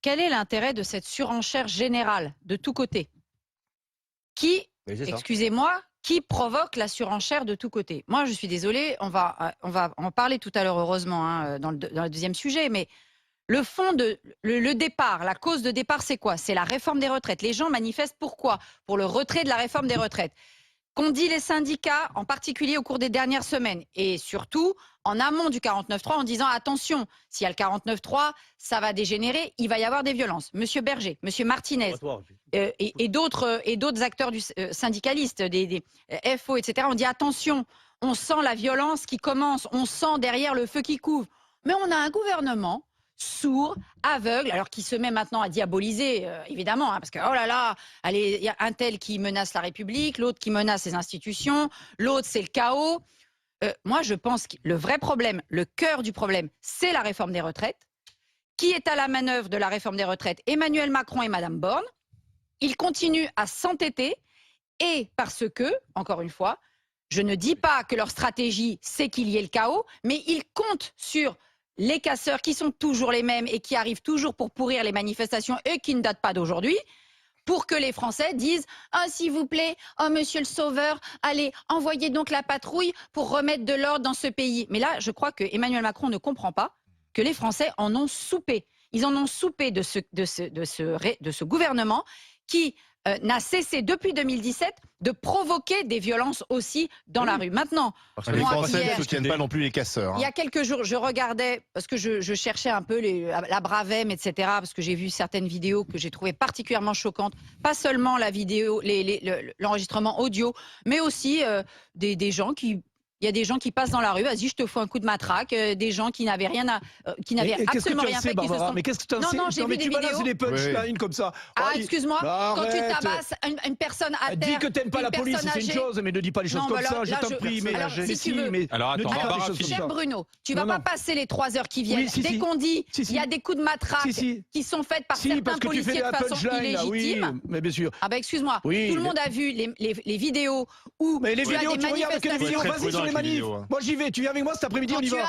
quel est l'intérêt de cette surenchère générale de tous côtés qui, excusez-moi, qui provoque la surenchère de tous côtés? Moi, je suis désolée, on va en parler tout à l'heure, heureusement, hein, dans le deuxième sujet, mais le fond de le départ, la cause de départ, c'est quoi? C'est la réforme des retraites. Les gens manifestent pourquoi? Pour le retrait de la réforme des retraites. Qu'ont dit les syndicats, en particulier au cours des dernières semaines, et surtout en amont du 49.3, en disant attention, s'il y a le 49.3, ça va dégénérer, il va y avoir des violences. Monsieur Berger, Monsieur Martinez et d'autres acteurs syndicalistes, des FO, etc., on dit attention, on sent la violence qui commence, on sent derrière le feu qui couvre. Mais on a un gouvernement sourd, aveugle, alors qui se met maintenant à diaboliser, évidemment, hein, parce que, oh là là, il y a un tel qui menace la République, l'autre qui menace les institutions, l'autre c'est le chaos. Moi, je pense que le vrai problème, le cœur du problème, c'est la réforme des retraites. Qui est à la manœuvre de la réforme des retraites? Emmanuel Macron et Madame Borne. Ils continuent à s'entêter, et parce que, encore une fois, je ne dis pas que leur stratégie, c'est qu'il y ait le chaos, mais ils comptent sur les casseurs qui sont toujours les mêmes et qui arrivent toujours pour pourrir les manifestations et qui ne datent pas d'aujourd'hui, pour que les Français disent « Ah, s'il vous plaît, oh, monsieur le sauveur, allez, envoyez donc la patrouille pour remettre de l'ordre dans ce pays. » Mais là, je crois que Emmanuel Macron ne comprend pas que les Français en ont soupé. Ils en ont soupé de ce gouvernement qui n'a cessé depuis 2017 de provoquer des violences aussi dans la rue. Maintenant, parce que les Français ne soutiennent pas non plus les casseurs. Hein. Il y a quelques jours, je regardais, parce que je cherchais un peu la Bravem, etc., parce que j'ai vu certaines vidéos que j'ai trouvées particulièrement choquantes. Pas seulement la vidéo, l'enregistrement audio, mais aussi des gens qui... Il y a des gens qui passent dans la rue, vas-y, je te fous un coup de matraque, des gens qui n'avaient rien qui n'avaient absolument rien fait. Mais qu'est-ce que tu en sais? Non, j'ai vu des vidéos. Des punchlines comme ça. Ah, excuse-moi, quand tu tabasses une personne à terre. Dis que t'aimes pas la police, c'est une chose, mais ne dis pas les choses comme ça, je t'en prie. Alors attends, cher Bruno, tu vas pas passer les 3 heures qui viennent. Dès qu'on dit il y a des coups de matraque qui sont faits par certains policiers de façon illégitime. Mais bien sûr. Ah bah excuse-moi, tout le monde a vu les vidéos où tu as des manifestations. Vas-y sur les manifs. Moi j'y vais, tu viens avec moi cet après-midi, on y va.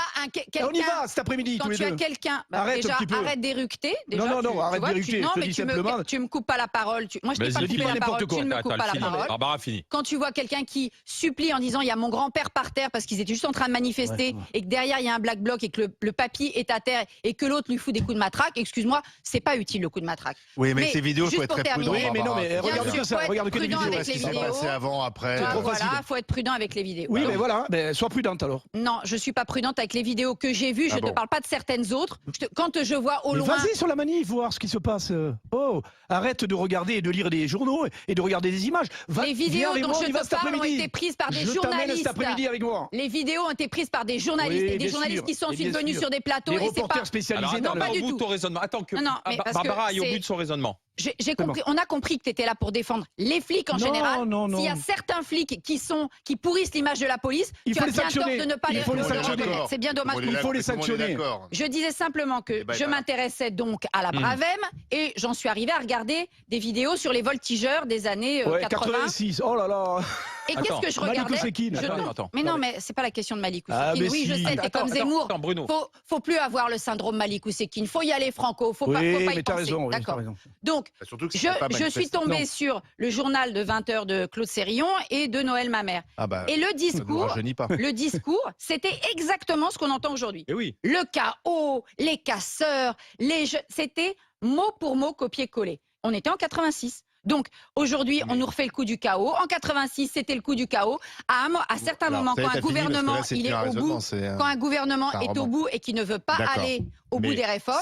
On y va cet après-midi tous les deux. Quand tu as quelqu'un, arrête d'éructer. Non, arrête d'éructer, je te dis simplement. Tu me coupes pas la parole. Moi je t'ai pas coupé la parole, tu ne me coupes pas la parole. Barbara, fini. Quand tu vois quelqu'un qui supplie en disant il y a mon grand-père par terre parce qu'ils étaient juste en train de manifester et que derrière il y a un black bloc et que le papy est à terre et que l'autre lui fout des coups de matraque, excuse-moi, c'est pas utile le coup de matraque. Oui, mais ces vidéos, il faut être très prudent. Oui, mais non, mais regarde que ça, regarde que les vidéos. Qu'est-ce qui s'est passé avant, après? Voilà, faut être prudent avec les vidéos. Oui, mais voilà, sois prudente alors. Non, je suis pas prudente avec les vidéos que j'ai vues. Je ne parle pas de certaines autres. Quand je vois au loin... Vas-y sur la manif, voir ce qui se passe. Oh, arrête de regarder et de lire des journaux et de regarder des images. Les vidéos dont je te parle ont été prises par des journalistes. Cet après-midi avec moi. Les vidéos ont été prises par des journalistes et des journalistes qui sont ensuite venus sur des plateaux. Des reporters spécialisés. Non, pas du tout. Ton raisonnement. Attends que Barbara aille au bout de son raisonnement. On a compris que tu étais là pour défendre les flics en général. S'il y a certains flics qui pourrissent l'image de la police, tu as bien tort de ne pas les reconnaître. C'est bien dommage. Il faut les sanctionner. Je disais simplement que je m'intéressais donc à la Bravem et j'en suis arrivée à regarder des vidéos sur les voltigeurs des années 86. Oh là là. Et qu'est-ce que je regardais? Mais non, mais c'est pas la question de Malik Oussekine. Oui, je sais, t'es comme Zemmour. Faut plus avoir le syndrome Malik Oussekine. Faut y aller franco. Faut pas y penser. D'accord. Donc, je suis tombée sur le journal de 20h de Claude Sérillon et de Noël Mamère. Et le discours, c'était exactement ce qu'on entend aujourd'hui. Le chaos, les casseurs, c'était mot pour mot copier-coller. On était en 86. Donc, aujourd'hui, on nous refait le coup du chaos. En 86, c'était le coup du chaos. À certains moments, quand un gouvernement est au bout et qui ne veut pas aller au bout des réformes,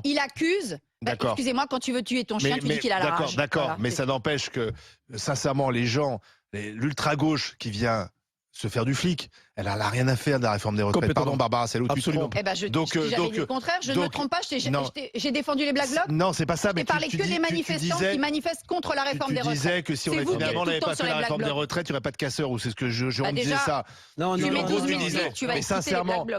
il accuse... Excusez-moi, quand tu veux tuer ton chien, tu dis qu'il a la rage. D'accord, mais ça n'empêche que, sincèrement, les gens, l'ultra-gauche qui vient se faire du flic, elle n'a rien à faire de la réforme des retraites. Pardon Barbara, c'est l'autre tu te trompes. J'avais dit le contraire, je ne me trompe pas, j'ai défendu les Black Blocs. Non, c'est pas ça, mais tu parlais que des manifestants qui manifestent contre la réforme des retraites. Tu disais que si on n'avait pas fait la réforme des retraites, il n'y aurait pas de casseurs, ou c'est ce que on disait ça. Non, tu mets 12 000 flics, tu vas écouter les Black Blocs.